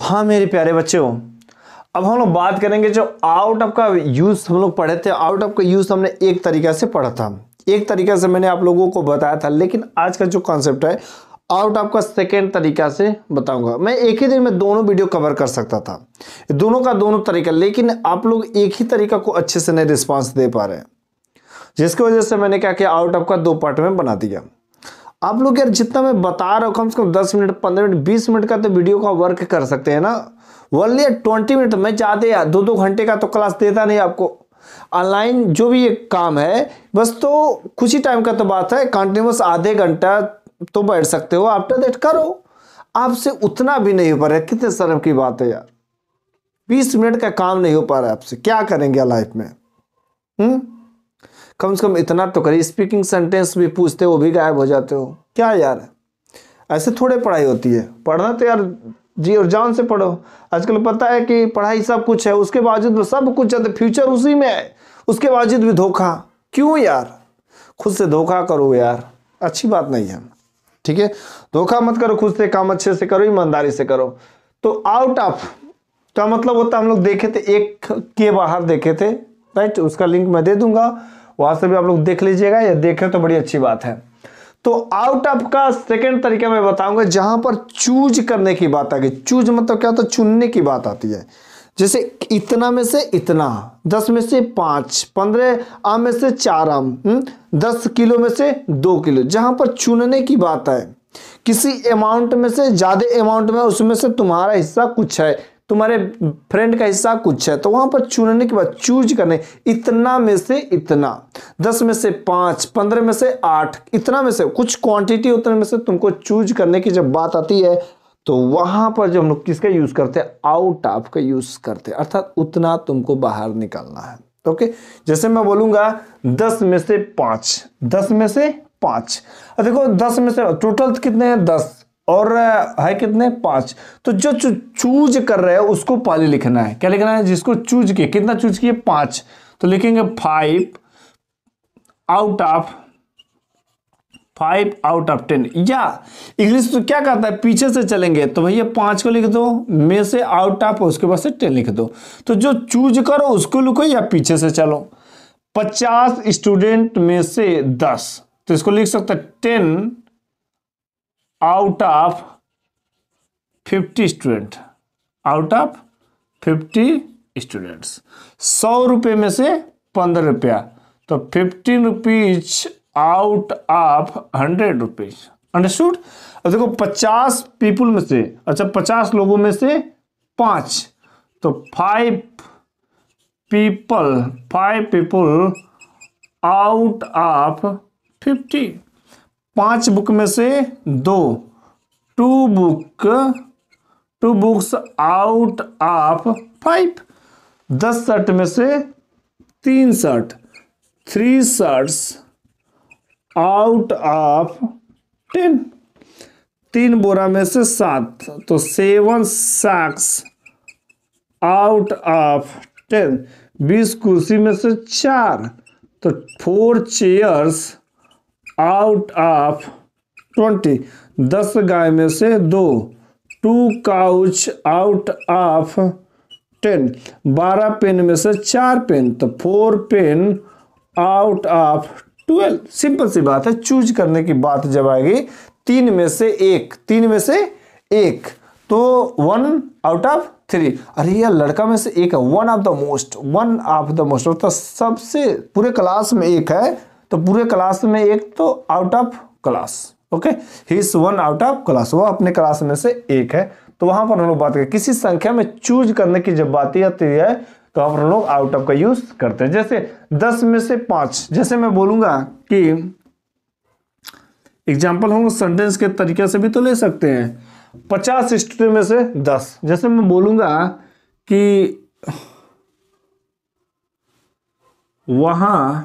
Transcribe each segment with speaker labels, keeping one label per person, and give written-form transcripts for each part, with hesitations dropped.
Speaker 1: हाँ मेरे प्यारे बच्चों, अब हम लोग बात करेंगे जो आउट ऑफ का यूज हम लोग पढ़े थे। आउट ऑफ का यूज हमने एक तरीका से पढ़ा था, एक तरीका से मैंने आप लोगों को बताया था, लेकिन आज का जो कॉन्सेप्ट है आउट ऑफ का सेकेंड तरीका से बताऊंगा। मैं एक ही दिन में दोनों वीडियो कवर कर सकता था, दोनों का दोनों तरीका, लेकिन आप लोग एक ही तरीका को अच्छे से नहीं रिस्पॉन्स दे पा रहे हैं, जिसकी वजह से मैंने क्या किया, आउट ऑफ का दो पार्ट में बना दिया। आप लोग यार जितना मैं बता रहा हूँ कम से कम 10 मिनट 15 मिनट 20 मिनट का तो वीडियो का वर्क कर सकते हैं ना। ओनली 20 मिनट में ज़्यादा या 2-2 घंटे का तो क्लास देता नहीं आपको। ऑनलाइन जो भी एक काम है बस तो कुछ ही टाइम का तो बात है, कंटिन्यूस आधे घंटा तो बैठ सकते हो, आफ्टर दैट करो। आपसे उतना भी नहीं हो पा रहा है, कितने शर्म की बात है यार। 20 मिनट का काम नहीं हो पा रहा है आपसे, क्या करेंगे लाइफ में? कम से कम इतना तो करिए। स्पीकिंग सेंटेंस भी पूछते हो, वो भी गायब हो जाते हो, क्या यार? ऐसे थोड़े पढ़ाई होती है। पढ़ना तो यार जी और जान से पढ़ो। आजकल पता है कि पढ़ाई सब कुछ है, उसके बावजूद भी सब कुछ है, फ्यूचर उसी में है, उसके बावजूद भी धोखा क्यों यार? खुद से धोखा करो यार, अच्छी बात नहीं है, ठीक है? धोखा मत करो, खुद से काम अच्छे से करो, ईमानदारी से करो। तो आउट ऑफ का मतलब होता है, हम लोग देखे थे एक के बाहर देखे थे, राइट? उसका लिंक मैं दे दूंगा, वहां से भी आप लोग देख लीजिएगा, या देखें तो बड़ी अच्छी बात है। तो आउट ऑफ का सेकंड तरीका मैं बताऊंगा, जहां पर चूज करने की बात आ गई। चूज मतलब क्या होता है? चुनने की बात आती है। जैसे इतना में से इतना, 10 में से 5, 15 आम में से 4 आम, 10 किलो में से 2 किलो, जहां पर चुनने की बात है। किसी अमाउंट में से ज्यादा अमाउंट में, उसमें से तुम्हारा हिस्सा कुछ है, तुम्हारे फ्रेंड का हिस्सा कुछ है, तो वहां पर चुनने के बाद चूज करने, इतना में से इतना, 10 में से 5, 15 में से 8, इतना में से कुछ क्वांटिटी, उतने में से तुमको चूज करने की जब बात आती है, तो वहां पर जब हम लोग किसका यूज करते हैं? आउट ऑफ का यूज करते हैं, अर्थात उतना तुमको बाहर निकालना है। ओके, जैसे मैं बोलूंगा 10 में से 5, 10 में से 5, देखो 10 में से टोटल कितने हैं? 10 और है कितने? 5। तो जो चूज कर रहे हैं उसको पहले लिखना है। क्या लिखना है? जिसको चूज किए, कितना चूज किए? 5, तो लिखेंगे 5 आउट ऑफ 10, या इंग्लिश तो क्या कहता है, पीछे से चलेंगे तो भैया 5 को लिख दो, में से आउट ऑफ, उसके बाद से 10 लिख दो। तो जो चूज करो उसको लिखो, या पीछे से चलो। 50 स्टूडेंट में से 10, तो इसको लिख सकते हैं 10 out of 50 student, out of 50 students. 100 रुपये में से 15 रुपया, तो 15 rupees out of 100 rupees. Understood? अब देखो 50 पीपुल में से, अच्छा 50 लोगों में से 5, तो 5 पीपल आउट ऑफ 50। 5 बुक में से 2 बुक्स आउट ऑफ 5। 10 शर्ट में से 3 शर्ट, 3 शर्ट्स आउट ऑफ 10। 3 बोरा में से 7, तो 7 सैक्स आउट ऑफ 10। 20 कुर्सी में से 4, तो 4 चेयर्स आउट ऑफ 20। 10 गाय में से 2 काउच आउट ऑफ 10। 12 पेन में से 4 पेन, तो 4 पेन आउट ऑफ 12। सिंपल सी बात है। चूज करने की बात जब आएगी, 3 में से 1, तो 1 आउट ऑफ 3। अरे यार लड़का में से 1 है, 1 ऑफ द मोस्ट, तो सबसे पूरे क्लास में 1 है, तो पूरे क्लास में 1 तो out of class. Okay, he is 1 out of class, वो अपने क्लास में से 1 है। तो वहां पर हम लोग बात करें, किसी संख्या में चूज करने की जब बात आती है तो वहां पर हम लोग आउट ऑफ का यूज करते हैं। जैसे 10 में से 5, जैसे मैं बोलूंगा कि एग्जाम्पल हम सेंटेंस के तरीके से भी तो ले सकते हैं। 50 स्टूडेंट में से 10, जैसे मैं बोलूंगा कि वहां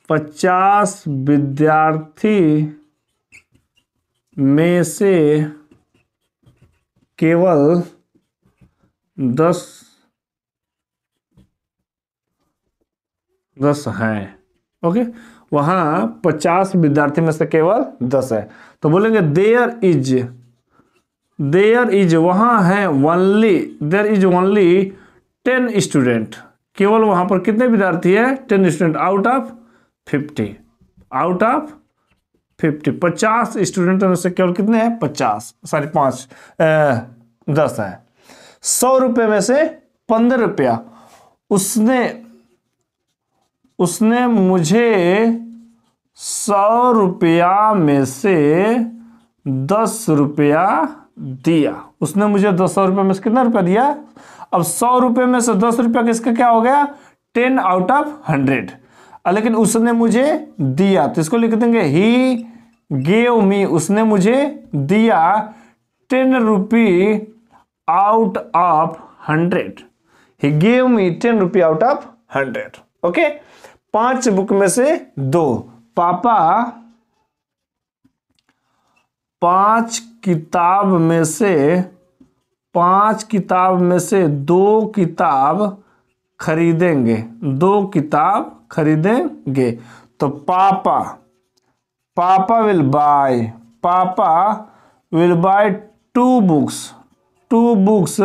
Speaker 1: 50 विद्यार्थी में से केवल 10 हैं। ओके, वहां 50 विद्यार्थी में से केवल 10 है, तो बोलेंगे देयर इज देयर इज, वहाँ है only, there is only 10 student, केवल वहाँ पर कितने विद्यार्थी है? 10 student out of 50, out of 50 student में से केवल कितने हैं? 50, सॉरी 10 है। 100 रुपये में से 15 रुपया उसने मुझे 100 रुपया में से 10 रुपया दिया। उसने मुझे 100 रुपये में से कितना रुपया दिया? अब 100 रुपये में से 10 रुपया किसका क्या हो गया? 10 आउट ऑफ 100। लेकिन उसने मुझे दिया तो इसको लिख देंगे ही गेव मी, उसने मुझे दिया 10 rupee out of 100। He gave me 10 rupee out of 100। Okay, 5 book में से 2, पापा 5 किताब में से 2 किताब खरीदेंगे, 2 किताब खरीदेंगे। तो पापा will buy 2 books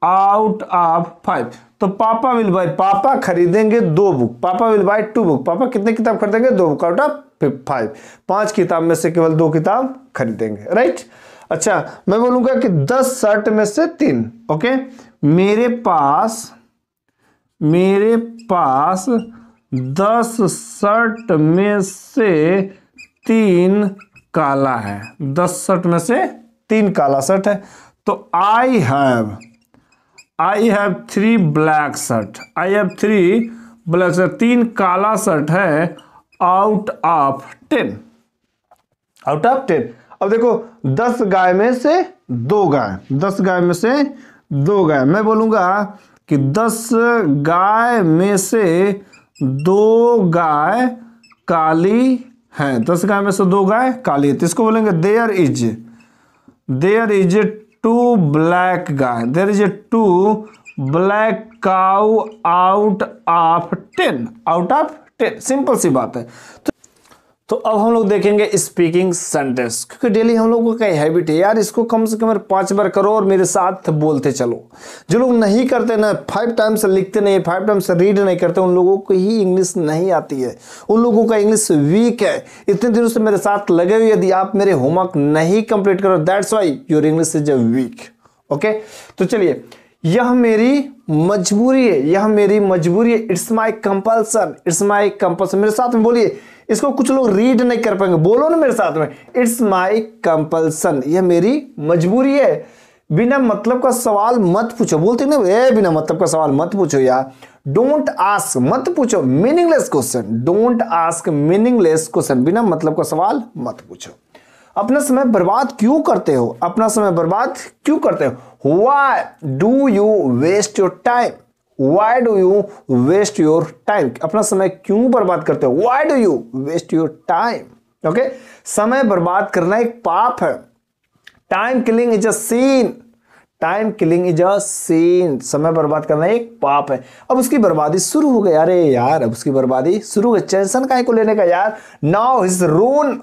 Speaker 1: out of 5। तो पापा विल बाय, पापा खरीदेंगे 2 बुक, पापा विल बाय 2 बुक, पापा कितने किताब खरीदेंगे? 2 बुक आउट ऑफ 5। 5 किताब में से केवल 2 किताब खरीदेंगे, राइट। अच्छा, मैं बोलूंगा कि 10 शर्ट में से 3। ओके, मेरे पास 10 शर्ट में से 3 काला है, 10 शर्ट में से 3 काला शर्ट है। तो आई हैव 3 ब्लैक शर्ट, 3 काला शर्ट है आउट ऑफ 10। अब देखो 10 गाय में से 2 गाय, 10 गाय में से 2 गाय, मैं बोलूंगा कि 10 गाय में से 2 गाय काली हैं, 10 गाय में से 2 गाय काली है। तो इसको बोलेंगे देयर इज 2 ब्लैक गाय, there is 2 black cow out of 10। Simple सी बात है। तो अब हम लोग देखेंगे स्पीकिंग सेंटेंस, क्योंकि डेली हम लोगों का हैबिट है यार, इसको कम से कम 5 बार करो और मेरे साथ बोलते चलो। जो लोग नहीं करते ना, 5 टाइम्स लिखते नहीं, 5 टाइम्स रीड नहीं करते, उन लोगों को ही इंग्लिश नहीं आती है, उन लोगों का इंग्लिश वीक है। इतने दिनों से मेरे साथ लगे हुए, यदि आप मेरे होमवर्क नहीं कंप्लीट करो, that's why your English is weak. Okay, तो चलिए, यह मेरी मजबूरी है, इट्स माई कंपल्सन, मेरे साथ में बोलिए। इसको कुछ लोग रीड नहीं कर पाएंगे, बोलो ना मेरे साथ में, इट्स माई कंपल्सन, यह मेरी मजबूरी है। बिना मतलब का सवाल मत पूछो, बोलते ना बिना मतलब का सवाल मत पूछो यार। डोंट आस्क, मत पूछो मीनिंगलेस क्वेश्चन, बिना मतलब का सवाल मत पूछो। अपना समय बर्बाद क्यों करते हो? Why do you waste your time? अपना समय क्यों बर्बाद करते हो? Why do you waste your time? Okay, समय बर्बाद करना एक पाप है। Time killing is a sin, समय बर्बाद करना एक पाप है। अब उसकी बर्बादी शुरू हो गई, अरे यार अब उसकी बर्बादी शुरू हो गई, टेंशन काहे को लेने का यार। Now his ruin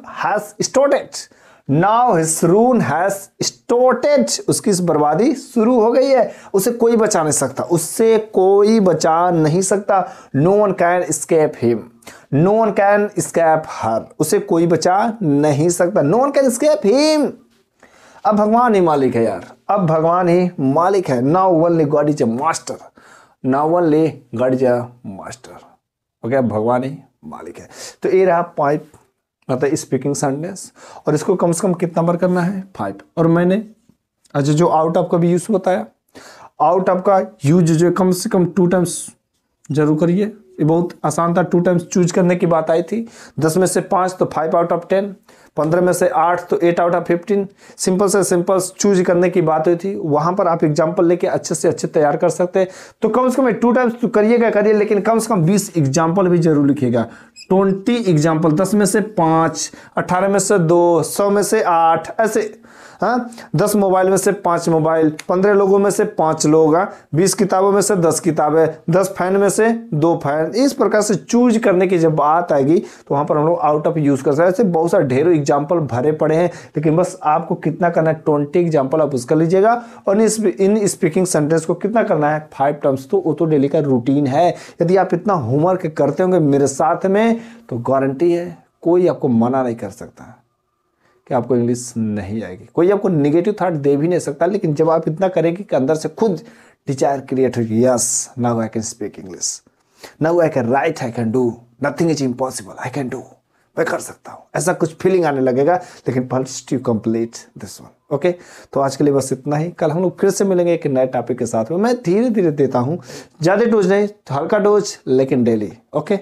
Speaker 1: has started, उसकी बर्बादी शुरू हो गई है, उसे कोई बचा नहीं सकता, no one can escape him, no one can escape her, उसे कोई बचा नहीं सकता, no one can escape him। अब भगवान ही मालिक है यार, now only God is a master, okay, अब भगवान ही मालिक है। तो ये रहा 5 मतलब स्पीकिंग सेंटेंस, और इसको कम से कम कितना बार करना है? 5। और मैंने अच्छा जो आउट ऑफ का भी यूज बताया, आउट ऑफ का यूज जो कम से कम 2 टाइम्स जरूर करिए, ये बहुत आसान था। 2 टाइम्स चूज करने की बात आई थी। 10 में से 5 तो 5 आउट ऑफ 10, 15 में से 8 तो 8 आउट ऑफ 15। सिंपल से सिंपल चूज करने की बात हुई थी, वहां पर आप एग्जाम्पल लेके अच्छे से अच्छे तैयार कर सकते हैं। तो कम से कम 2 टाइम्स तो करिए, लेकिन कम से कम 20 एग्जाम्पल भी जरूर लिखिएगा। 20 एग्जाम्पल, 10 में से 5, 18 में से 2, 100 में से 8, ऐसे। हाँ, 10 मोबाइल में से 5 मोबाइल, 15 लोगों में से 5 लोग, 20 किताबों में से 10 किताबें, 10 फैन में से 2 फैन। इस प्रकार से चूज करने की जब बात आएगी तो वहां पर हम लोग आउट ऑफ यूज कर सकते हैं। ऐसे बहुत सारे ढेरों एग्जाम्पल भरे पड़े हैं, लेकिन बस आपको कितना करना है, 20 एग्जाम्पल आप उसका लीजिएगा। और इन स्पीकिंग सेंटेंस को कितना करना है, 5 टर्म्स। तो वो तो डेली का रूटीन है। यदि आप इतना होमवर्क करते होंगे मेरे साथ में तो गारंटी है कोई आपको मना नहीं कर सकता कि आपको इंग्लिश नहीं आएगी, कोई आपको नेगेटिव थॉट दे भी नहीं सकता। लेकिन जब आप इतना करेंगे कि अंदर से खुद डिजायर क्रिएट होगी, yes now I can speak English, now I can write, I can do, nothing is impossible, I can do, मैं कर सकता हूँ, ऐसा कुछ फीलिंग आने लगेगा। लेकिन first you complete this one. Okay, तो आज के लिए बस इतना ही। कल हम लोग फिर से मिलेंगे एक नए टॉपिक के साथ में। मैं धीरे धीरे देता हूँ, ज़्यादा डोज नहीं, हल्का डोज लेकिन डेली। ओके।